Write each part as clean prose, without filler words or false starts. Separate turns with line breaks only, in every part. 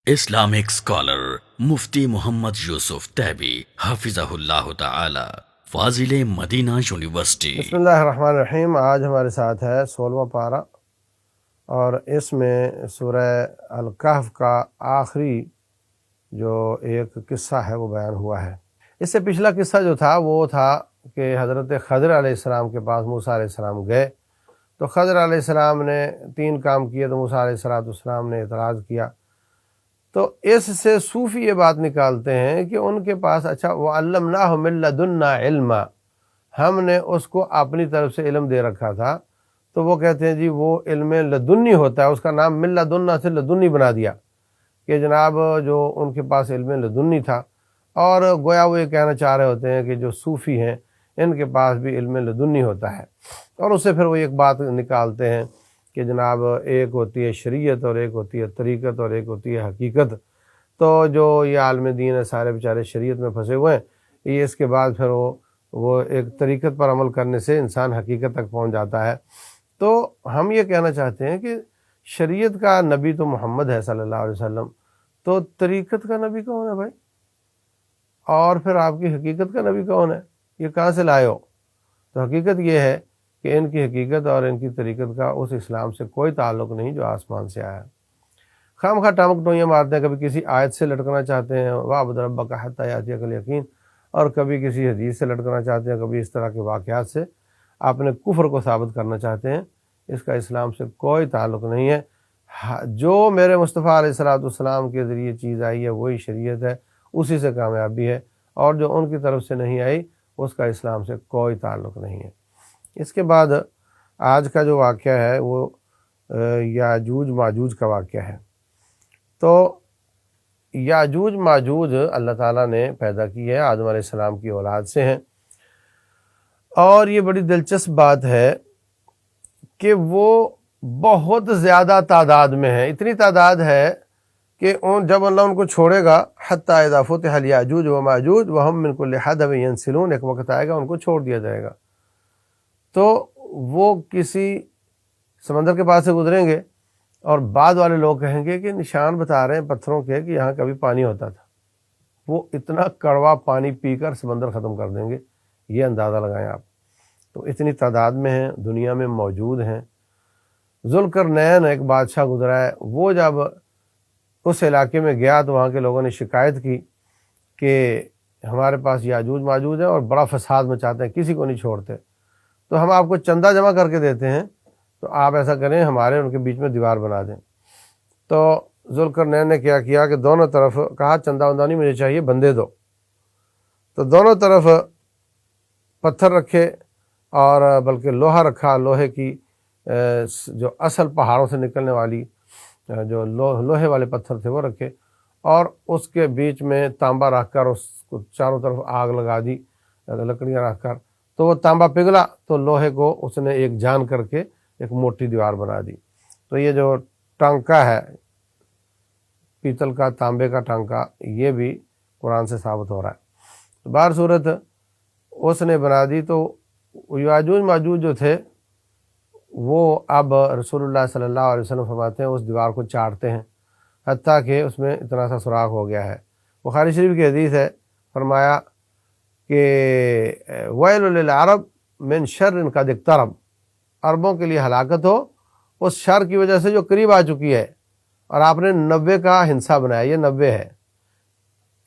Islamic scholar مفتی محمد یوسف تیبی حفظہ اللہ تعالی، فاضل Medina university.
بسم اللہ الرحمن الرحیم۔ آج ہمارے ساتھ ہے 16واں پارہ، اور اس میں سورہ الکہف کا آخری جو ایک قصہ ہے وہ بیان ہوا ہے۔ اس سے پچھلا قصہ جو تھا وہ تھا کہ حضرت خضر علیہ السلام کے پاس موسیٰ علیہ السلام گئے، تو خضر علیہ السلام نے 3 کام کیے تو موسیٰ علیہ السلام نے اعتراض کیا۔ تو اس سے صوفی یہ بات نکالتے ہیں کہ ان کے پاس وَعَلَّمْنَاهُ مِن لَّدُنَّا عِلْمًا، ہم نے اس کو اپنی طرف سے علم دے رکھا تھا۔ تو وہ کہتے ہیں جی وہ علم لدنی ہوتا ہے، اس کا نام من لدنا سے لدنی بنا دیا کہ جناب جو ان کے پاس علم لدنی تھا، اور گویا وہ یہ کہنا چاہ رہے ہوتے ہیں کہ جو صوفی ہیں ان کے پاس بھی علم لدنی ہوتا ہے۔ اور اس سے پھر وہ ایک بات نکالتے ہیں کہ جناب ایک ہوتی ہے شریعت اور ایک ہوتی ہے طریقت اور ایک ہوتی ہے حقیقت۔ تو جو یہ عالم دین ہے سارے بیچارے شریعت میں پھنسے ہوئے ہیں، یہ اس کے بعد پھر وہ ایک طریقت پر عمل کرنے سے انسان حقیقت تک پہنچ جاتا ہے۔ تو ہم یہ کہنا چاہتے ہیں کہ شریعت کا نبی تو محمد ہے صلی اللہ علیہ وسلم، تو طریقت کا نبی کون ہے بھائی؟ اور پھر آپ کی حقیقت کا نبی کون ہے؟ یہ کہاں سے لائے ہو؟ تو حقیقت یہ ہے کہ ان کی حقیقت اور ان کی طریقت کا اس اسلام سے کوئی تعلق نہیں جو آسمان سے آیا۔ خام خواہ ٹامک ٹوئیاں مارتے ہیں، کبھی کسی آیت سے لٹکنا چاہتے ہیں وَاعْبُدْ رَبَّكَ حَتَّىٰ يَأْتِيَكَ الْيَقِينُ، اور کبھی کسی حدیث سے لٹکنا چاہتے ہیں، کبھی اس طرح کے واقعات سے اپنے کفر کو ثابت کرنا چاہتے ہیں۔ اس کا اسلام سے کوئی تعلق نہیں ہے۔ جو میرے مصطفیٰ علیہ السلام کے ذریعے چیز آئی ہے وہی شریعت ہے، اسی سے کامیابی ہے، اور جو ان کی طرف سے نہیں آئی اس کا اسلام سے کوئی تعلق نہیں ہے۔ اس کے بعد آج کا جو واقعہ ہے وہ یاجوج ماجوج کا واقعہ ہے۔ تو یاجوج ماجوج اللہ تعالیٰ نے پیدا کی ہے، آدم علیہ السلام کی اولاد سے ہیں، اور یہ بڑی دلچسپ بات ہے کہ وہ بہت زیادہ تعداد میں ہے۔ اتنی تعداد ہے کہ جب اللہ ان کو چھوڑے گا حتیٰ اذا فتح یاجوج و ماجوج وہم من کل حدب ینسلون، ایک وقت آئے گا ان کو چھوڑ دیا جائے گا، تو وہ کسی سمندر کے پاس سے گزریں گے اور بعد والے لوگ کہیں گے کہ نشان بتا رہے ہیں پتھروں کے کہ یہاں کبھی پانی ہوتا تھا۔ وہ اتنا کڑوا پانی پی کر سمندر ختم کر دیں گے، یہ اندازہ لگائیں آپ۔ تو اتنی تعداد میں ہیں، دنیا میں موجود ہیں۔ ذوالقرنین ایک بادشاہ گزرا ہے، وہ جب اس علاقے میں گیا تو وہاں کے لوگوں نے شکایت کی کہ ہمارے پاس یاجوج ماجوج ہیں اور بڑا فساد مچاتے ہیں، کسی کو نہیں چھوڑتے، تو ہم آپ کو چندہ جمع کر کے دیتے ہیں، تو آپ ایسا کریں ہمارے ان کے بیچ میں دیوار بنا دیں۔ تو ذوالقرنین نے کیا کیا کہ دونوں طرف کہا چندہ وندہ نہیں مجھے چاہیے، بندے دو۔ تو دونوں طرف پتھر رکھے، اور بلکہ لوہا رکھا، لوہے کی جو اصل پہاڑوں سے نکلنے والی جو لوہے والے پتھر تھے وہ رکھے، اور اس کے بیچ میں تانبا رکھ کر اس کو چاروں طرف آگ لگا دی لکڑیاں رکھ کر، تو وہ تانبا پگھلا تو لوہے کو اس نے ایک جان کر کے ایک موٹی دیوار بنا دی۔ تو یہ جو ٹانکا ہے پیتل کا، تانبے کا ٹانکا، یہ بھی قرآن سے ثابت ہو رہا ہے۔ تو بہر صورت اس نے بنا دی۔ تو یاجوج ماجوج جو تھے وہ اب رسول اللہ صلی اللہ علیہ وسلم فرماتے ہیں اس دیوار کو چاٹتے ہیں، حتیٰ کہ اس میں اتنا سا سوراخ ہو گیا ہے۔ بخاری شریف کی حدیث ہے، فرمایا کہ ویل للعرب من شر قد اقترب، عربوں کے لیے ہلاکت ہو اس شر کی وجہ سے جو قریب آ چکی ہے۔ اور آپ نے 90 کا ہندسہ بنایا، یہ 90 ہے،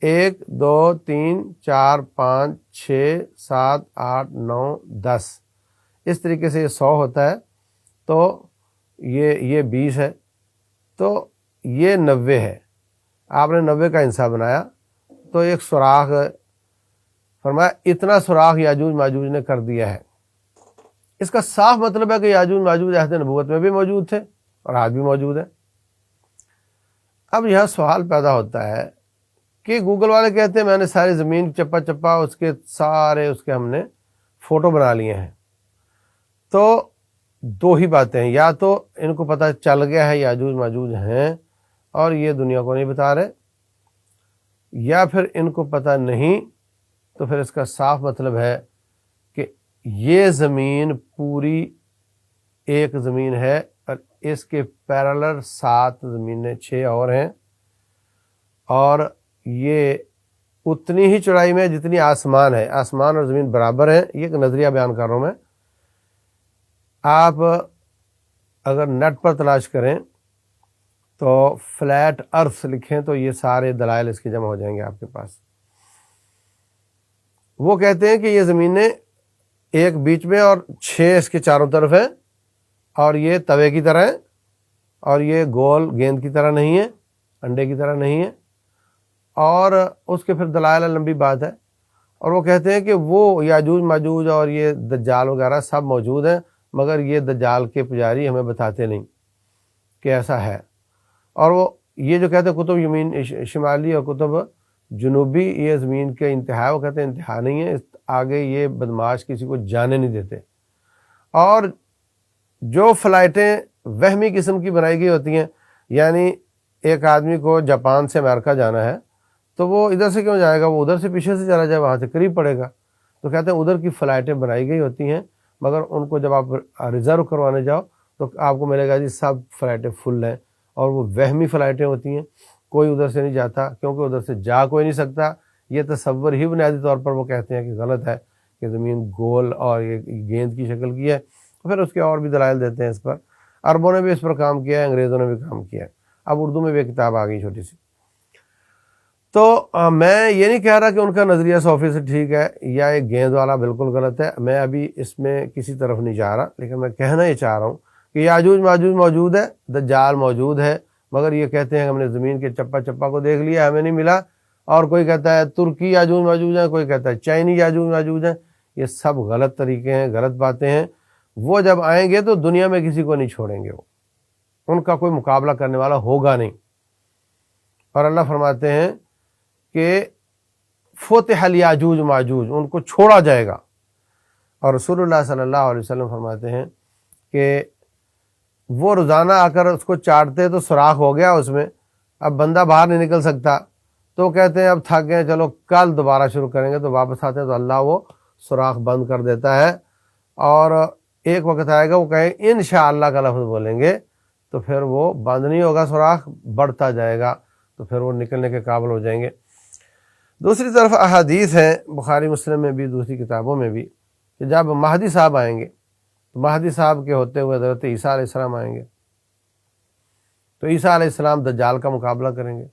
1 2 3 4 5 6 7 8 9 10، اس طریقے سے یہ 100 ہوتا ہے، تو یہ 20 ہے، تو یہ 90 ہے۔ آپ نے 90 کا ہندسہ بنایا تو ایک سوراخ، فرمایا اتنا سوراخ یاجوج ماجوج نے کر دیا ہے۔ اس کا صاف مطلب ہے کہ یاجوج ماجوج عہد نبوت میں بھی موجود تھے اور آج بھی موجود ہیں۔ اب یہاں سوال پیدا ہوتا ہے کہ گوگل والے کہتے ہیں میں نے ساری زمین چپا چپا اس کے ہم نے فوٹو بنا لیے ہیں۔ تو دو ہی باتیں ہیں، یا تو ان کو پتہ چل گیا ہے یاجوج ماجوج ہیں اور یہ دنیا کو نہیں بتا رہے، یا پھر ان کو پتہ نہیں، تو پھر اس کا صاف مطلب ہے کہ یہ زمین پوری ایک زمین ہے اور اس کے پیرالل 7 زمینیں 6 اور ہیں، اور یہ اتنی ہی چوڑائی میں جتنی آسمان ہے، آسمان اور زمین برابر ہیں. یہ ایک نظریہ بیان کر رہا ہوں میں. آپ اگر نیٹ پر تلاش کریں تو فلیٹ ارتھ لکھیں تو یہ سارے دلائل اس کے جمع ہو جائیں گے آپ کے پاس. وہ کہتے ہیں کہ یہ زمینیں ایک بیچ میں اور 6 اس کے چاروں طرف ہیں، اور یہ توے کی طرح ہے، اور یہ گول گیند کی طرح نہیں ہے، انڈے کی طرح نہیں ہے. اور اس کے پھر دلائل لمبی بات ہے. اور وہ کہتے ہیں کہ وہ یاجوج ماجوج اور یہ دجال وغیرہ سب موجود ہیں، مگر یہ دجال کے پجاری ہمیں بتاتے نہیں کہ ایسا ہے. اور وہ یہ جو کہتے ہیں کتب یمین شمالی اور کتب جنوبی، یہ زمین کے انتہا ہے. وہ کہتے ہیں انتہا نہیں ہے، آگے یہ بدماش کسی کو جانے نہیں دیتے. اور جو فلائٹیں وہمی قسم کی بنائی گئی ہوتی ہیں، یعنی ایک آدمی کو جاپان سے امریکہ جانا ہے تو وہ ادھر سے کیوں جائے گا، وہ ادھر سے پیچھے سے چلا جائے، وہاں سے قریب پڑے گا. تو کہتے ہیں ادھر کی فلائٹیں بنائی گئی ہوتی ہیں، مگر ان کو جب آپ ریزرو کروانے جاؤ تو آپ کو ملے گا جی سب فلائٹیں فل ہیں، اور وہ وہمی فلائٹیں ہوتی ہیں. کوئی ادھر سے نہیں جاتا کیونکہ ادھر سے جا کوئی نہیں سکتا. یہ تصور ہی بنیادی طور پر وہ کہتے ہیں کہ غلط ہے کہ زمین گول اور یہ گیند کی شکل کی ہے. پھر اس کے اور بھی دلائل دیتے ہیں اس پر. عربوں نے بھی اس پر کام کیا ہے، انگریزوں نے بھی کام کیا ہے. اب اردو میں بھی ایک کتاب آ گئی چھوٹی سی. تو میں یہ نہیں کہہ رہا کہ ان کا نظریہ 100% ٹھیک ہے یا یہ گیند والا بالکل غلط ہے. میں ابھی اس میں کسی طرف نہیں جا رہا، لیکن میں کہنا یہ چاہ رہا ہوں کہ یاجوج ماجوج موجود ہے، دجال موجود ہے، مگر یہ کہتے ہیں کہ ہم نے زمین کے چپا چپا کو دیکھ لیا، ہمیں نہیں ملا. اور کوئی کہتا ہے ترکی یاجوج ماجوج ہیں، کوئی کہتا ہے چائنی یاجوج ماجوج ہیں. یہ سب غلط طریقے ہیں، غلط باتیں ہیں. وہ جب آئیں گے تو دنیا میں کسی کو نہیں چھوڑیں گے، وہ ان کا کوئی مقابلہ کرنے والا ہوگا نہیں. اور اللہ فرماتے ہیں کہ فتح الیاجوج ماجوج، ان کو چھوڑا جائے گا. اور رسول اللہ صلی اللہ علیہ وسلم فرماتے ہیں کہ وہ روزانہ آ کر اس کو چاٹتے تو سوراخ ہو گیا اس میں، اب بندہ باہر نہیں نکل سکتا. تو کہتے ہیں اب تھک گئے، چلو کل دوبارہ شروع کریں گے. تو واپس آتے ہیں تو اللہ وہ سوراخ بند کر دیتا ہے. اور ایک وقت آئے گا وہ کہیں انشاءاللہ کا لفظ بولیں گے تو پھر وہ بند نہیں ہوگا، سوراخ بڑھتا جائے گا، تو پھر وہ نکلنے کے قابل ہو جائیں گے. دوسری طرف احادیث ہیں بخاری مسلم میں بھی، دوسری کتابوں میں بھی، کہ جب مہدی صاحب آئیں گے تو مہدی صاحب کے ہوتے ہوئے حضرت عیسیٰ علیہ السلام آئیں گے. تو عیسیٰ علیہ السلام دجال کا مقابلہ کریں گے،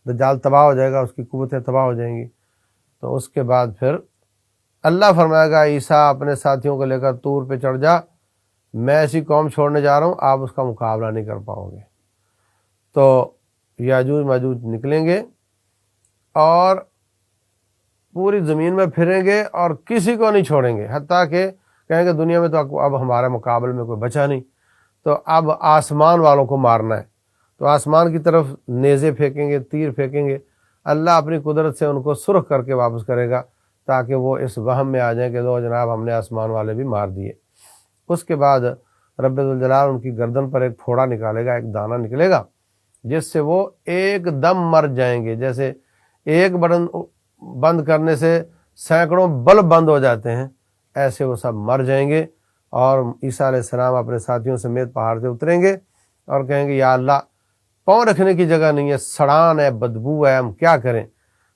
دجال تباہ ہو جائے گا، اس کی قوتیں تباہ ہو جائیں گی. تو اس کے بعد پھر اللہ فرمائے گا عیسیٰ اپنے ساتھیوں کو لے کر طور پہ چڑھ جا، میں ایسی قوم چھوڑنے جا رہا ہوں، آپ اس کا مقابلہ نہیں کر پاؤ گے. تو یاجوج ماجوج نکلیں گے اور پوری زمین میں پھریں گے اور کسی کو نہیں چھوڑیں گے، حتیٰ کہ کہیں گے دنیا میں تو اب ہمارے مقابلے میں کوئی بچا نہیں، تو اب آسمان والوں کو مارنا ہے. تو آسمان کی طرف نیزے پھینکیں گے، تیر پھینکیں گے. اللہ اپنی قدرت سے ان کو سرخ کر کے واپس کرے گا تاکہ وہ اس وہم میں آ جائیں کہ لو جناب ہم نے آسمان والے بھی مار دیے. اس کے بعد رب ذوالجلال ان کی گردن پر ایک پھوڑا نکالے گا، ایک دانہ نکلے گا جس سے وہ ایک دم مر جائیں گے. جیسے ایک بٹن بند کرنے سے سینکڑوں بلب بند ہو جاتے ہیں، ایسے وہ سب مر جائیں گے. اور عیسیٰ علیہ السلام اپنے ساتھیوں سمیت پہاڑ سے اتریں گے اور کہیں گے یا اللہ پاؤں رکھنے کی جگہ نہیں ہے، سڑان ہے، بدبو ہے، ہم کیا کریں.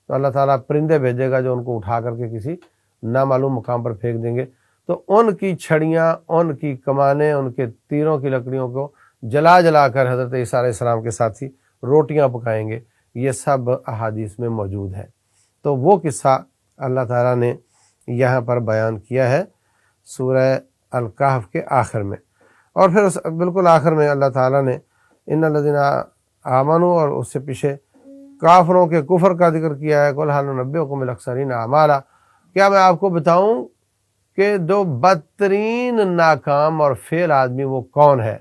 تو اللہ تعالیٰ پرندے بھیجے گا جو ان کو اٹھا کر کے کسی نامعلوم مقام پر پھینک دیں گے. تو ان کی چھڑیاں، ان کی کمانیں، ان کے تیروں کی لکڑیوں کو جلا جلا کر حضرت عیسیٰ علیہ السلام کے ساتھی روٹیاں پکائیں گے. یہ سب احادیث میں موجود ہے. تو وہ قصہ اللہ تعالیٰ نے یہاں پر بیان کیا ہے سورہ الکہف کے آخر میں. اور پھر بالکل آخر میں اللہ تعالیٰ نے ان الذین آمنوا اور اس سے پیچھے کافروں کے کفر کا ذکر کیا ہے. قل هل ننبئکم بالاخسرین اعمالا، کیا میں آپ کو بتاؤں کہ جو بدترین ناکام اور فیل آدمی وہ کون ہے؟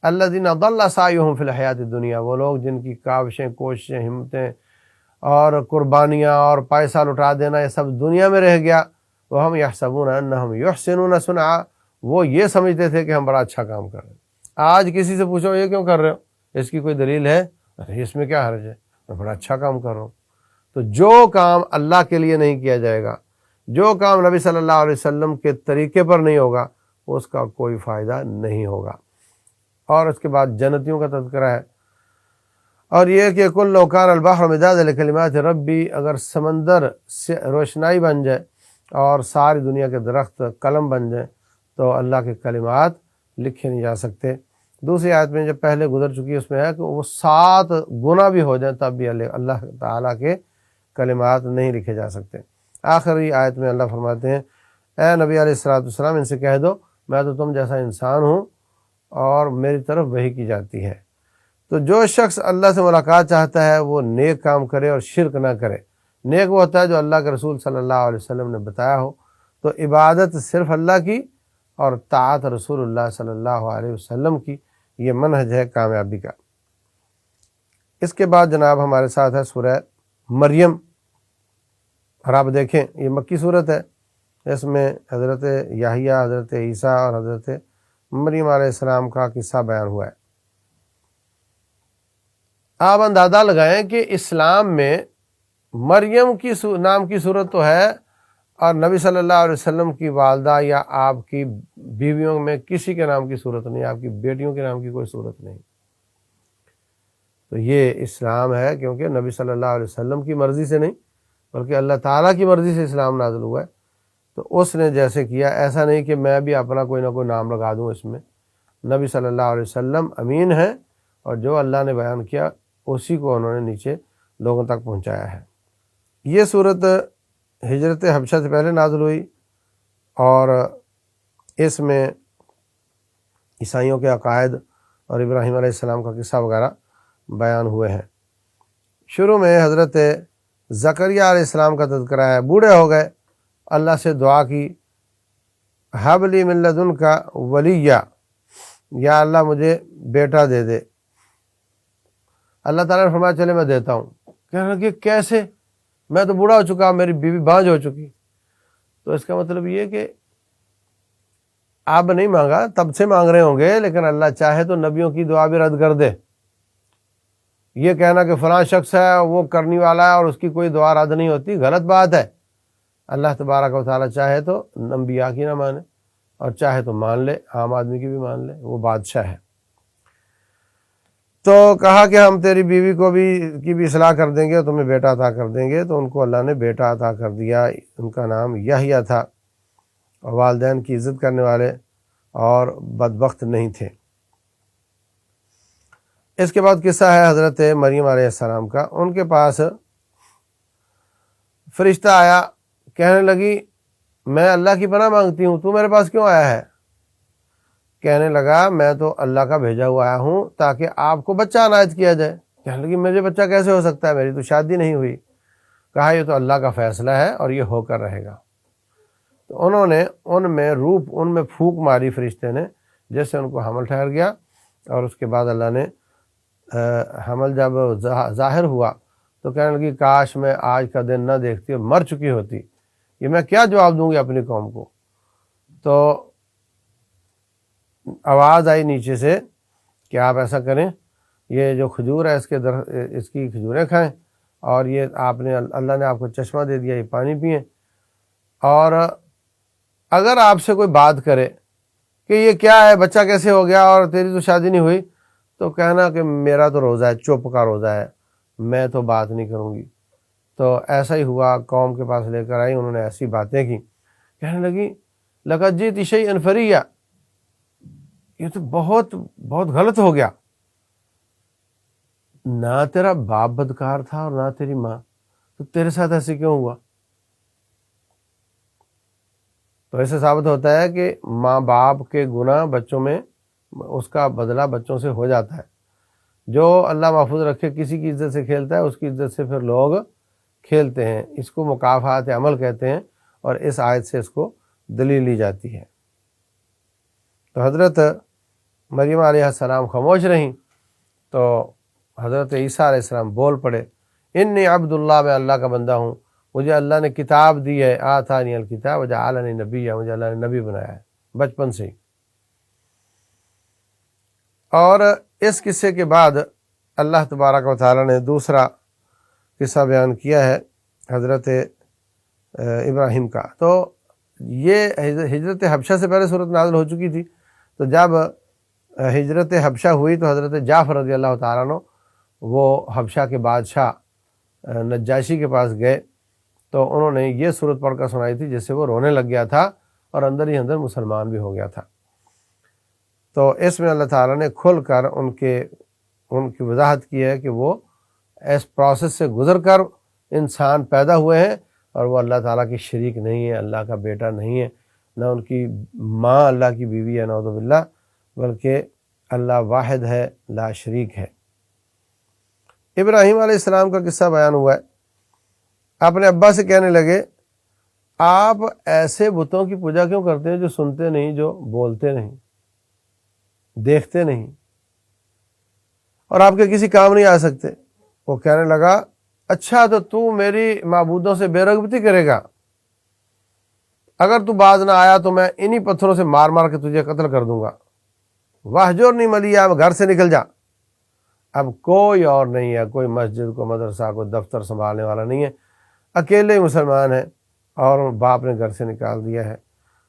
الذین ضل سعیہم فی الحیات الدنیا، وہ لوگ جن کی کاوشیں، کوششیں، ہمتیں اور قربانیاں اور پیسہ لٹا دینا یہ سب دنیا میں رہ گیا. وہم یحسبون انہم یحسنون صنعا، وہ یہ سمجھتے تھے کہ ہم بڑا اچھا کام کر رہے ہیں. آج کسی سے پوچھو یہ کیوں کر رہے ہو، اس کی کوئی دلیل ہے؟ ارے اس میں کیا حرج ہے، میں بڑا اچھا کام کر رہا ہوں. تو جو کام اللہ کے لیے نہیں کیا جائے گا، جو کام نبی صلی اللہ علیہ وسلم کے طریقے پر نہیں ہوگا، اس کا کوئی فائدہ نہیں ہوگا. اور اس کے بعد جنتیوں کا تذکرہ ہے. اور یہ کہ کل لو کان البحر مدادا لکلمات ربی، اگر سمندر سے روشنائی بن جائے اور ساری دنیا کے درخت قلم بن جائیں تو اللہ کے کلمات لکھے نہیں جا سکتے۔ دوسری آیت میں جو پہلے گزر چکی ہے اس میں ہے کہ وہ 7 گنا بھی ہو جائیں تب بھی اللہ تعالیٰ کے کلمات نہیں لکھے جا سکتے۔ آخری آیت میں اللہ فرماتے ہیں اے نبی علیہ السلام ان سے کہہ دو میں تو تم جیسا انسان ہوں اور میری طرف وحی کی جاتی ہے۔ تو جو شخص اللہ سے ملاقات چاہتا ہے وہ نیک کام کرے اور شرک نہ کرے۔ نیک وہ ہوتا ہے جو اللہ کے رسول صلی اللہ علیہ وسلم نے بتایا ہو، تو عبادت صرف اللہ کی اور طاعت رسول اللہ صلی اللہ علیہ وسلم کی، یہ منہج ہے کامیابی کا۔ اس کے بعد جناب ہمارے ساتھ ہے سورہ مریم، اور آپ دیکھیں یہ مکی صورت ہے، اس میں حضرت یحییٰ، حضرت عیسیٰ اور حضرت مریم علیہ السلام کا قصہ بیان ہوا ہے۔ آپ اندازہ لگائیں کہ اسلام میں مریم کی نام کی صورت تو ہے اور نبی صلی اللہ علیہ وسلم کی والدہ یا آپ کی بیویوں میں کسی کے نام کی صورت نہیں، آپ کی بیٹیوں کے نام کی کوئی صورت نہیں۔ تو یہ اسلام ہے کیونکہ نبی صلی اللہ علیہ وسلم کی مرضی سے نہیں بلکہ اللہ تعالیٰ کی مرضی سے اسلام نازل ہوا ہے۔ تو اس نے جیسے کیا، ایسا نہیں کہ میں بھی اپنا کوئی نہ کوئی نام لگا دوں اس میں۔ نبی صلی اللہ علیہ وسلم امین ہیں اور جو اللہ نے بیان کیا اسی کو انہوں نے نیچے لوگوں تک پہنچایا ہے۔ یہ صورت ہجرت حبشہ سے پہلے نازل ہوئی اور اس میں عیسائیوں کے عقائد اور ابراہیم علیہ السلام کا قصہ وغیرہ بیان ہوئے ہیں۔ شروع میں حضرت زکریا علیہ السلام کا تذکرہ ہے، بوڑھے ہو گئے، اللہ سے دعا کی ہب لی من لدنک ولیہ، یا اللہ مجھے بیٹا دے دے۔ اللہ تعالیٰ نے فرمایا چلے میں دیتا ہوں۔ کہنے لگے کیسے، میں تو بوڑھا ہو چکا، میری بیوی بانجھ ہو چکی۔ تو اس کا مطلب یہ کہ آپ نہیں مانگا، تب سے مانگ رہے ہوں گے، لیکن اللہ چاہے تو نبیوں کی دعا بھی رد کر دے۔ یہ کہنا کہ فلاں شخص ہے وہ کرنے والا ہے اور اس کی کوئی دعا رد نہیں ہوتی، غلط بات ہے۔ اللہ تبارک و تعالیٰ چاہے تو انبیاء کی نہ مانے اور چاہے تو مان لے، عام آدمی کی بھی مان لے، وہ بادشاہ ہے۔ تو کہا کہ ہم تیری بیوی کو کی بھی اصلاح کر دیں گے اور تمہیں بیٹا عطا کر دیں گے۔ تو ان کو اللہ نے بیٹا عطا کر دیا، ان کا نام یحییٰ تھا، اور والدین کی عزت کرنے والے اور بدبخت نہیں تھے۔ اس کے بعد قصہ ہے حضرت مریم علیہ السلام کا۔ ان کے پاس فرشتہ آیا، کہنے لگی میں اللہ کی پناہ مانگتی ہوں، تو میرے پاس کیوں آیا ہے؟ کہنے لگا میں تو اللہ کا بھیجا ہوا آیا ہوں تاکہ آپ کو بچہ عنایت کیا جائے۔ کہنے لگی مجھے بچہ کیسے ہو سکتا ہے، میری تو شادی نہیں ہوئی۔ کہا یہ تو اللہ کا فیصلہ ہے اور یہ ہو کر رہے گا۔ تو انہوں نے ان میں پھونک ماری فرشتے نے، جس سے ان کو حمل ٹھہر گیا، اور اس کے بعد اللہ نے حمل جب ظاہر ہوا تو کہنے لگی کاش میں آج کا دن نہ دیکھتی اور مر چکی ہوتی، یہ میں کیا جواب دوں گی اپنی قوم کو۔ تو آواز آئی نیچے سے کہ آپ ایسا کریں، یہ جو کھجور ہے اس کی کھجوریں کھائیں، اور یہ اللہ نے آپ کو چشمہ دے دیا، یہ پانی پئیں، اور اگر آپ سے کوئی بات کرے کہ یہ کیا ہے، بچہ کیسے ہو گیا اور تیری تو شادی نہیں ہوئی، تو کہنا کہ میرا تو روزہ ہے، چپ کا روزہ ہے، میں تو بات نہیں کروں گی۔ تو ایسا ہی ہوا، قوم کے پاس لے کر آئی، انہوں نے ایسی باتیں کی، کہنے لگی لقد جئت شیئا فریہ، یہ تو بہت بہت غلط ہو گیا، نہ تیرا باپ بدکار تھا اور نہ تیری ماں، تو تیرے ساتھ ایسے کیوں ہوا؟ تو ایسے ثابت ہوتا ہے کہ ماں باپ کے گناہ بچوں میں اس کا بدلہ بچوں سے ہو جاتا ہے۔ جو اللہ محفوظ رکھے کسی کی عزت سے کھیلتا ہے، اس کی عزت سے پھر لوگ کھیلتے ہیں۔ اس کو مکافات عمل کہتے ہیں، اور اس آیت سے اس کو دلیل لی جاتی ہے۔ تو حضرت مریم علیہ السلام خاموش رہیں، تو حضرت عیسیٰ علیہ السلام بول پڑے، انی عبد اللہ، میں اللہ کا بندہ ہوں، مجھے اللہ نے کتاب دی ہے، آتانی الکتاب وجعلنی نبیّا، مجھے اللہ نے نبی بنایا ہے بچپن سے ہی۔ اور اس قصے کے بعد اللہ تبارک و تعالیٰ نے دوسرا قصہ بیان کیا ہے حضرت ابراہیم کا۔ تو یہ ہجرت حبشہ سے پہلے صورت نازل ہو چکی تھی، تو جب ہجرت حبشہ ہوئی تو حضرت جعفر رضی اللہ تعالیٰ عنہ وہ حبشہ کے بادشاہ نجاشی کے پاس گئے تو انہوں نے یہ صورت پڑھ کر سنائی تھی جس سے وہ رونے لگ گیا تھا اور اندر ہی اندر مسلمان بھی ہو گیا تھا۔ تو اس میں اللہ تعالیٰ نے کھل کر ان کی وضاحت کی ہے کہ وہ اس پروسیس سے گزر کر انسان پیدا ہوئے ہیں اور وہ اللہ تعالیٰ کی شریک نہیں ہے، اللہ کا بیٹا نہیں ہے، نہ ان کی ماں اللہ کی بیوی ہے نعوذ باللہ، بلکہ اللہ واحد ہے، لا شریک ہے۔ ابراہیم علیہ السلام کا قصہ بیان ہوا ہے۔ اپنے ابا سے کہنے لگے آپ ایسے بتوں کی پوجا کیوں کرتے ہیں جو سنتے نہیں، جو بولتے نہیں، دیکھتے نہیں اور آپ کے کسی کام نہیں آ سکتے؟ وہ کہنے لگا اچھا تو میری معبودوں سے بے رغبتی کرے گا؟ اگر تو باز نہ آیا تو میں انہی پتھروں سے مار مار کے تجھے قتل کر دوں گا۔ واہجرنی ملیہ، اب گھر سے نکل جا۔ اب کوئی اور نہیں ہے، کوئی مسجد، کوئی مدرسہ، کوئی دفتر سنبھالنے والا نہیں ہے، اکیلے ہی مسلمان ہیں اور باپ نے گھر سے نکال دیا ہے۔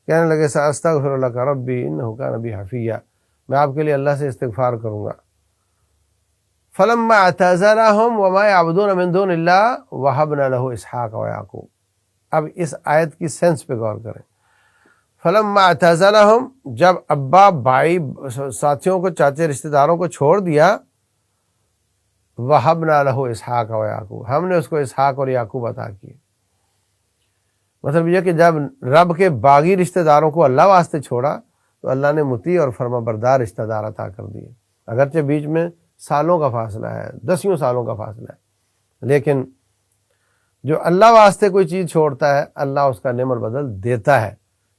کہنے لگے ساستغفر لک ربی انہ کان بی حفیہ، میں آپ کے لیے اللہ سے استغفار کروں گا۔ فلما اعتزلهم وما يعبدون من دون اللہ وهبنا له اسحاق ویعقوب۔ اب اس آیت کی سینس پہ غور کریں۔ فلما اعتزلهم، جب ابا بھائی ساتھیوں کو، چاچے رشتہ داروں کو چھوڑ دیا، وَهَبْنَا لَهُ اسحاق وَيَعْقُوب، ہم نے اس کو اسحاق اور یعقوب عطا کیے۔ مطلب یہ کہ جب رب کے باغی رشتہ داروں کو اللہ واسطے چھوڑا تو اللہ نے مطیع اور فرما بردار رشتہ دار عطا کر دیے، اگرچہ بیچ میں سالوں کا فاصلہ ہے، 10 سالوں کا فاصلہ ہے، لیکن جو اللہ واسطے کوئی چیز چھوڑتا ہے اللہ اس کا نعم البدل دیتا ہے۔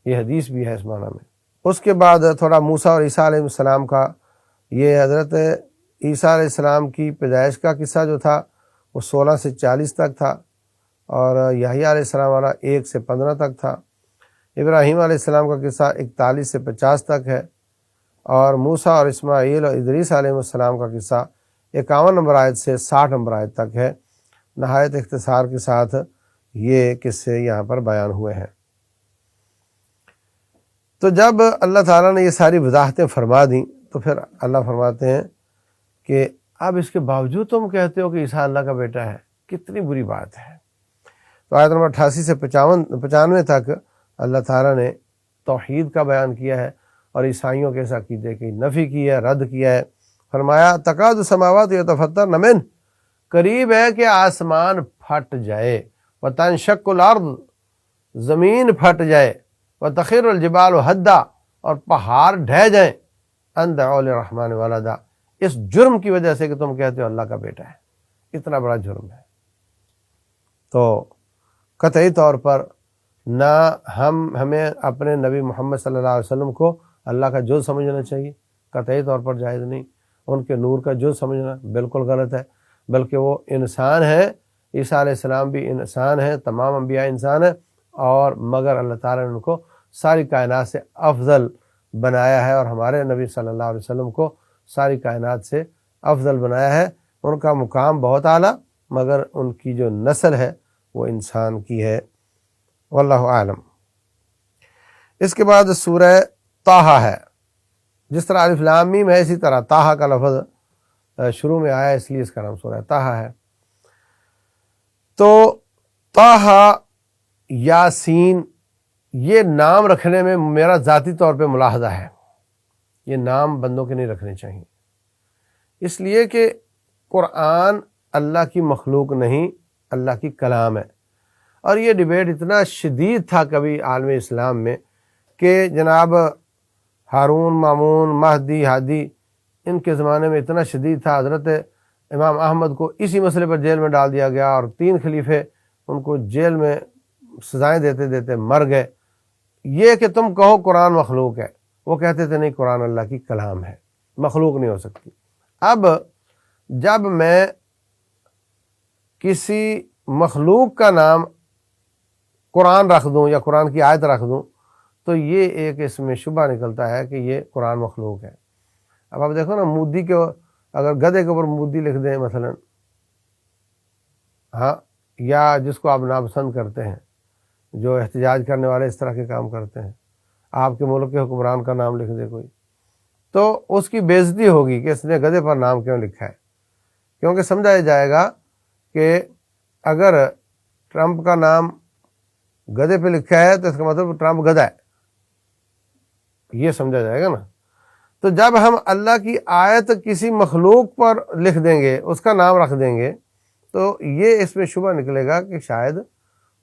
یہ حدیث بھی ہے اس معنی میں۔ اس کے بعد تھوڑا موسیٰ اور عیسیٰ علیہ السلام کا، یہ حضرت عیسیٰ علیہ السلام کی پیدائش کا قصہ جو تھا وہ 16 سے 40 تک تھا، اور یحییٰ علیہ السلام والا 1 سے 15 تک تھا۔ ابراہیم علیہ السلام کا قصہ 41 سے 50 تک ہے، اور موسیٰ اور اسماعیل اور ادریس علیہ السلام کا قصہ 51 نمبر آیت سے 60 نمبر آیت تک ہے۔ نہایت اختصار کے ساتھ یہ قصے یہاں پر بیان ہوئے ہیں۔ تو جب اللہ تعالیٰ نے یہ ساری وضاحتیں فرما دیں تو پھر اللہ فرماتے ہیں کہ اب اس کے باوجود تم کہتے ہو کہ عیسیٰ اللہ کا بیٹا ہے، کتنی بری بات ہے۔ تو آیت نمبر 88 سے 95 تک اللہ تعالیٰ نے توحید کا بیان کیا ہے اور عیسائیوں کے اس عقیدے کی نفی کی ہے، رد کیا ہے۔ فرمایا تکاد السماوات یتفطرن منہ، قریب ہے کہ آسمان پھٹ جائے، وتنشق الارض، زمین پھٹ جائے، وتخر الجبال ہدا، اور پہاڑ ڈھہ جائیں، ان دعوا للرحمن ولدا، اس جرم کی وجہ سے کہ تم کہتے ہو اللہ کا بیٹا ہے۔ اتنا بڑا جرم ہے۔ تو قطعی طور پر نہ ہمیں اپنے نبی محمد صلی اللہ علیہ وسلم کو اللہ کا جز سمجھنا چاہیے، قطعی طور پر جائز نہیں۔ ان کے نور کا جز سمجھنا بالکل غلط ہے، بلکہ وہ انسان ہیں، عیسیٰ علیہ السلام بھی انسان ہیں، تمام انبیاء انسان ہیں، اور مگر اللہ تعالیٰ نے ان کو ساری کائنات سے افضل بنایا ہے، اور ہمارے نبی صلی اللہ علیہ وسلم کو ساری کائنات سے افضل بنایا ہے۔ ان کا مقام بہت اعلیٰ، مگر ان کی جو نسل ہے وہ انسان کی ہے۔ واللہ عالم۔ اس کے بعد سورہ طٰہٰ ہے۔ جس طرح الف لام میم ہے اسی طرح طٰہٰ کا لفظ شروع میں آیا، اس لیے اس کا نام سورہ طٰہٰ ہے۔ تو طٰہٰ، یاسین، یہ نام رکھنے میں میرا ذاتی طور پہ ملاحظہ ہے، یہ نام بندوں کے نہیں رکھنے چاہیے، اس لیے کہ قرآن اللہ کی مخلوق نہیں، اللہ کی کلام ہے۔ اور یہ ڈیبیٹ اتنا شدید تھا کبھی عالم اسلام میں کہ جناب ہارون، مامون، مہدی، ہادی، ان کے زمانے میں اتنا شدید تھا، حضرت امام احمد کو اسی مسئلے پر جیل میں ڈال دیا گیا، اور 3 خلیفے ان کو جیل میں سزائیں دیتے دیتے مر گئے۔ یہ کہ تم کہو قرآن مخلوق ہے، وہ کہتے تھے نہیں، قرآن اللہ کی کلام ہے، مخلوق نہیں ہو سکتی۔ اب جب میں کسی مخلوق کا نام قرآن رکھ دوں یا قرآن کی آیت رکھ دوں تو یہ ایک اس میں شبہ نکلتا ہے کہ یہ قرآن مخلوق ہے۔ اب آپ دیکھو نا، مودی کے اگر گدھے کے اوپر مودی لکھ دیں مثلا، ہاں، یا جس کو آپ ناپسند کرتے ہیں، جو احتجاج کرنے والے اس طرح کے کام کرتے ہیں، آپ کے ملک کے حکمران کا نام لکھ دے کوئی، تو اس کی بے عزتی ہوگی کہ اس نے گدھے پر نام کیوں لکھا ہے، کیونکہ سمجھا جائے گا کہ اگر ٹرمپ کا نام گدھے پہ لکھا ہے تو اس کا مطلب ٹرمپ گدھا ہے، یہ سمجھا جائے گا نا۔ تو جب ہم اللہ کی آیت کسی مخلوق پر لکھ دیں گے، اس کا نام رکھ دیں گے، تو یہ اس میں شبہ نکلے گا کہ شاید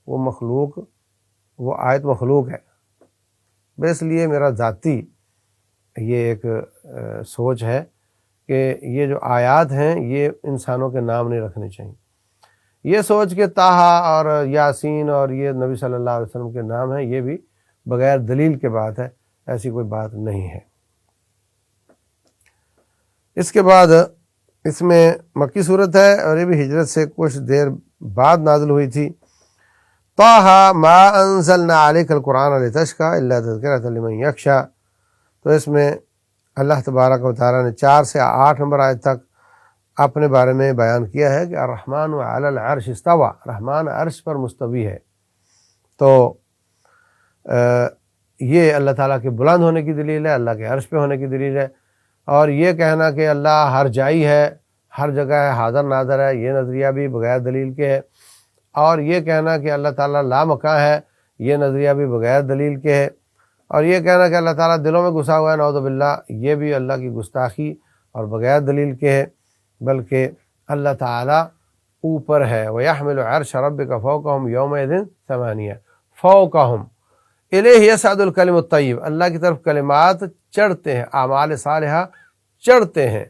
وہ آیت مخلوق ہے۔ بس لیے میرا ذاتی یہ ایک سوچ ہے کہ یہ جو آیات ہیں یہ انسانوں کے نام نہیں رکھنے چاہیے۔ یہ سوچ کے طٰہٰ اور یاسین اور یہ نبی صلی اللہ علیہ وسلم کے نام ہیں، یہ بھی بغیر دلیل کے بات ہے، ایسی کوئی بات نہیں ہے۔ اس کے بعد اس میں مکی صورت ہے اور یہ بھی ہجرت سے کچھ دیر بعد نازل ہوئی تھی۔ طٰہٰ ما انزلنا علیک القرآن لتشقیٰ الا تذکرۃ لمن یخشیٰ، تو اس میں اللہ تبارک و تعالیٰ نے 4 سے 8 نمبر آیت تک اپنے بارے میں بیان کیا ہے کہ الرحمن علی العرش استویٰ، رحمان عرش پر مستوی ہے۔ تو یہ اللہ تعالیٰ کے بلند ہونے کی دلیل ہے، اللہ کے عرش پہ ہونے کی دلیل ہے۔ اور یہ کہنا کہ اللہ ہر جائی ہے، ہر جگہ ہے، حاضر ناظر ہے، یہ نظریہ بھی بغیر دلیل کے ہے۔ اور یہ کہنا کہ اللہ تعالیٰ لامکاں ہے، یہ نظریہ بھی بغیر دلیل کے ہے۔ اور یہ کہنا کہ اللہ تعالیٰ دلوں میں گھسا ہوا ہے، نعوذ باللہ، یہ بھی اللہ کی گستاخی اور بغیر دلیل کے ہے۔ بلکہ اللہ تعالیٰ اوپر ہے، وَيَحْمِلُ عَرْشَ رَبِّكَ فَوْقَهُمْ يَوْمَئِذٍ ثَمَانِيَةٌ، فَوْقَهُمْ اِلَيْهِ يَصْعَدُ الْكَلِمُ الطَّيِّبُ، اللہ کی طرف کلمات چڑھتے ہیں، اعمال صالحہ چڑھتے ہیں۔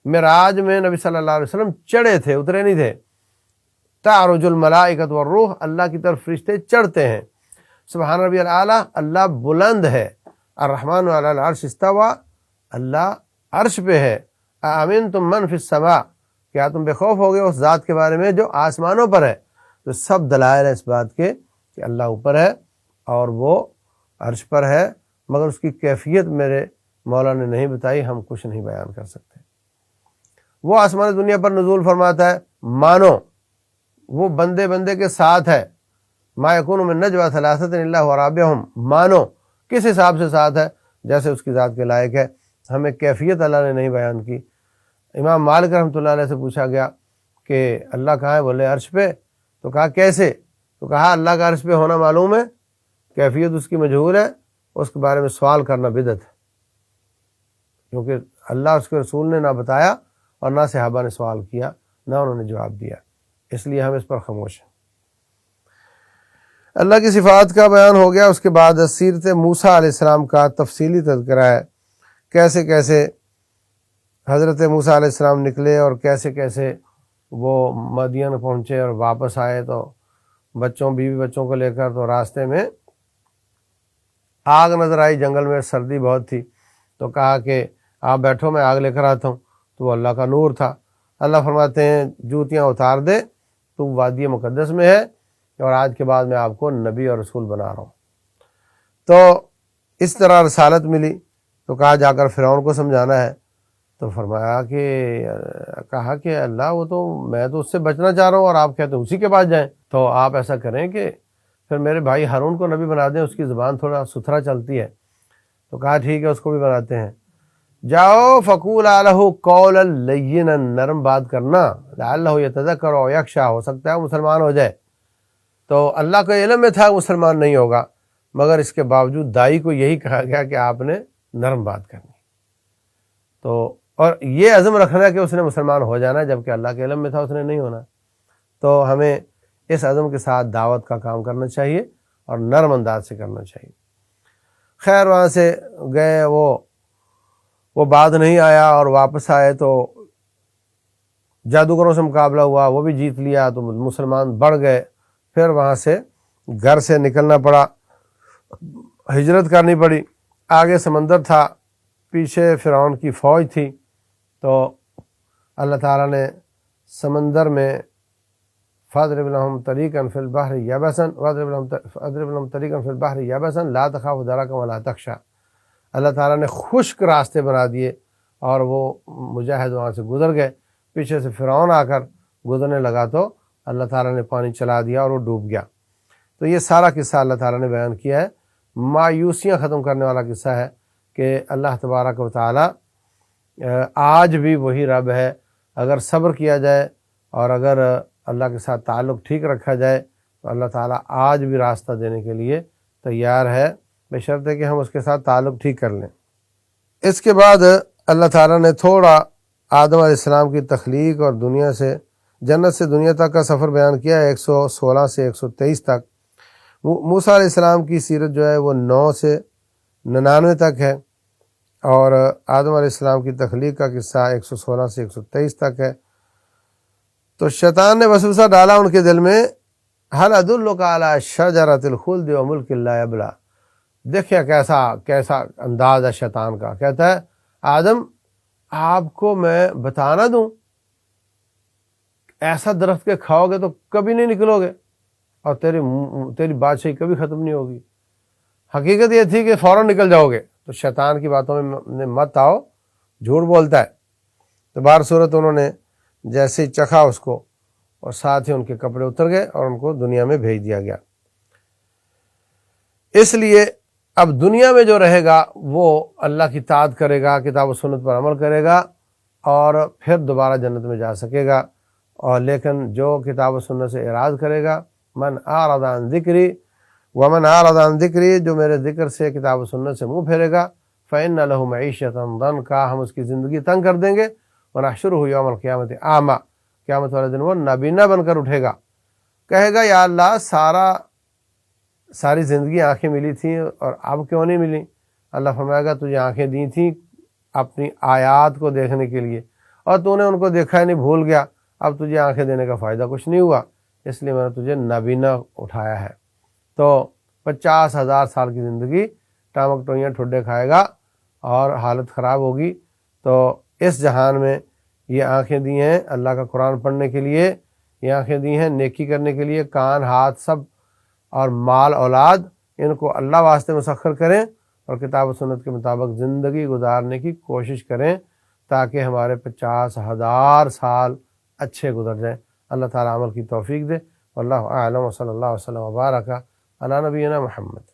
معراج میں نبی صلی اللہ علیہ وسلم چڑھے تھے، اترے نہیں تھے۔ تعرج الملائکۃ والروح، اللہ کی طرف فرشتے چڑھتے ہیں۔ سبحان ربی الاعلیٰ، اللہ بلند ہے۔ الرحمن علی العرش استویٰ، اللہ عرش پہ ہے۔ اَأَمِنتُم مَّن فِی السَّمَاءِ، کیا تم بے خوف ہو گئے اس ذات کے بارے میں جو آسمانوں پر ہے؟ تو سب دلائل ہیں اس بات کے کہ اللہ اوپر ہے اور وہ عرش پر ہے، مگر اس کی کیفیت میرے مولا نے نہیں بتائی، ہم کچھ نہیں بیان کر سکتے۔ وہ آسمان دنیا پر نزول فرماتا ہے، مانو وہ بندے بندے کے ساتھ ہے۔ ما یکون من نجوی ثلاثۃ الا هو رابعہم، مانو کس حساب سے ساتھ ہے؟ جیسے اس کی ذات کے لائق ہے۔ ہمیں کیفیت اللہ نے نہیں بیان کی۔ امام مالک رحمۃ اللہ علیہ سے پوچھا گیا کہ اللہ کہاں ہے؟ بولے عرش پہ۔ تو کہا کیسے؟ تو کہا اللہ کا عرش پہ ہونا معلوم ہے، کیفیت اس کی مجہول ہے، اس کے بارے میں سوال کرنا بدعت ہے، کیونکہ اللہ اس کے رسول نے نہ بتایا اور نہ صحابہ نے سوال کیا، نہ انہوں نے جواب دیا، اس لیے ہم اس پر خاموش ہیں۔ اللہ کی صفات کا بیان ہو گیا۔ اس کے بعد سیرت موسیٰ علیہ السلام کا تفصیلی تذکرہ ہے، کیسے کیسے حضرت موسیٰ علیہ السلام نکلے اور کیسے کیسے وہ مدین پہنچے اور واپس آئے، تو بیوی بچوں کو لے کر، تو راستے میں آگ نظر آئی، جنگل میں سردی بہت تھی، تو کہا کہ آپ بیٹھو میں آگ لے کر آتا ہوں، تو وہ اللہ کا نور تھا۔ اللہ فرماتے ہیں جوتیاں اتار دے، تو وادی مقدس میں ہے اور آج کے بعد میں آپ کو نبی اور رسول بنا رہا ہوں۔ تو اس طرح رسالت ملی، تو کہا جا کر فرعون کو سمجھانا ہے، تو فرمایا کہ کہا کہ اللہ وہ تو میں تو اس سے بچنا چاہ رہا ہوں اور آپ کہتے ہیں اسی کے پاس جائیں، تو آپ ایسا کریں کہ پھر میرے بھائی ہارون کو نبی بنا دیں، اس کی زبان تھوڑا ستھرا چلتی ہے۔ تو کہا ٹھیک ہے، اس کو بھی بناتے ہیں۔ جاؤ فقولا لہ قولا لینا، نرم بات کرنا، لعلہ یتذکر او یخشی، ہو سکتا ہے وہ مسلمان ہو جائے۔ تو اللہ کو علم میں تھا مسلمان نہیں ہوگا، مگر اس کے باوجود دائی کو یہی کہا گیا کہ آپ نے نرم بات کرنی، تو اور یہ عزم رکھنا کہ اس نے مسلمان ہو جانا، جبکہ اللہ کے علم میں تھا اس نے نہیں ہونا۔ تو ہمیں اس عزم کے ساتھ دعوت کا کام کرنا چاہیے اور نرم انداز سے کرنا چاہیے۔ خیر وہاں سے گئے، وہ بعد نہیں آیا اور واپس آئے تو جادوگروں سے مقابلہ ہوا، وہ بھی جیت لیا، تو مسلمان بڑھ گئے۔ پھر وہاں سے گھر سے نکلنا پڑا، ہجرت کرنی پڑی۔ آگے سمندر تھا، پیچھے فرعون کی فوج تھی، تو اللہ تعالیٰ نے سمندر میں فَاضْرِبْ لَهُمْ طَرِيقًا فِي الْبَحْرِ يَبَسًا وَاضْرِبْ لَهُمْ طَرِيقًا فِي الْبَحْرِ يَبَسًا لَا تَخَافُ دَرَكًا وَلَا تَخْشَىٰ، اللہ تعالیٰ نے خشک راستے بنا دیے اور وہ مجاہد وہاں سے گزر گئے۔ پیچھے سے فرعون آ کر گزرنے لگا تو اللہ تعالیٰ نے پانی چلا دیا اور وہ ڈوب گیا۔ تو یہ سارا قصہ اللہ تعالیٰ نے بیان کیا ہے، مایوسیاں ختم کرنے والا قصہ ہے کہ اللہ تبارک و تعالیٰ آج بھی وہی رب ہے اگر صبر کیا جائے اور اگر اللہ کے ساتھ تعلق ٹھیک رکھا جائے تو اللہ تعالیٰ آج بھی راستہ دینے کے لیے تیار ہے، بشرط ہے کہ ہم اس کے ساتھ تعلق ٹھیک کر لیں۔ اس کے بعد اللہ تعالیٰ نے تھوڑا آدم علیہ السلام کی تخلیق اور دنیا سے جنت سے دنیا تک کا سفر بیان کیا ہے، 116 سے 123 تک۔ موسیٰ علیہ السلام کی سیرت جو ہے وہ 9 سے 99 تک ہے، اور آدم علیہ السلام کی تخلیق کا قصہ 116 سے 123 تک ہے۔ تو شیطان نے وسوسہ ڈالا ان کے دل میں، هل ادلک علی شجرۃ الخلد وملک لا یبلی۔ دیکھیں کیسا انداز ہے شیطان کا، کہتا ہے آدم آپ کو میں بتانا دوں، ایسا درخت کے کھاؤ گے تو کبھی نہیں نکلو گے اور تیری بادشاہی کبھی ختم نہیں ہوگی۔ حقیقت یہ تھی کہ فوراً نکل جاؤ گے، تو شیطان کی باتوں میں مت آؤ، جھوٹ بولتا ہے۔ تو بہر صورت انہوں نے جیسے ہی چکھا اس کو، اور ساتھ ہی ان کے کپڑے اتر گئے اور ان کو دنیا میں بھیج دیا گیا۔ اس لیے اب دنیا میں جو رہے گا وہ اللہ کی اطاعت کرے گا، کتاب و سنت پر عمل کرے گا، اور پھر دوبارہ جنت میں جا سکے گا۔ اور لیکن جو کتاب و سنت سے اعراض کرے گا، من اعرض عن ذکری ومن اعرض عن ذکری، جو میرے ذکر سے کتاب و سنت سے منہ پھیرے گا، فإن له معیشۃ ضنکا، ہم اس کی زندگی تنگ کر دیں گے، ونحشرہ یوم القیامۃ اعمی، قیامت والے دن وہ نابینا بن کر اٹھے گا، کہے گا یا اللہ ساری زندگی آنکھیں ملی تھیں اور اب کیوں نہیں ملی؟ اللہ فرمائے گا تجھے آنکھیں دی تھیں اپنی آیات کو دیکھنے کے لیے، اور تو نے ان کو دیکھا ہی نہیں، بھول گیا، اب تجھے آنکھیں دینے کا فائدہ کچھ نہیں ہوا، اس لیے میں نے تجھے نابینا اٹھایا ہے۔ تو 50,000 سال کی زندگی ٹامک ٹوئیاں ٹھڈے کھائے گا اور حالت خراب ہوگی۔ تو اس جہان میں یہ آنکھیں دی ہیں اللہ کا قرآن پڑھنے کے لیے، یہ آنکھیں دی ہیں نیکی کرنے کے لیے، کان ہاتھ سب اور مال اولاد ان کو اللہ واسطے مسخر کریں اور کتاب و سنت کے مطابق زندگی گزارنے کی کوشش کریں، تاکہ ہمارے 50,000 سال اچھے گزر جائیں۔ اللہ تعالیٰ عمل کی توفیق دے۔ واللہ اعلم، وصلی اللہ وسلم وبارک علی نبینا محمد۔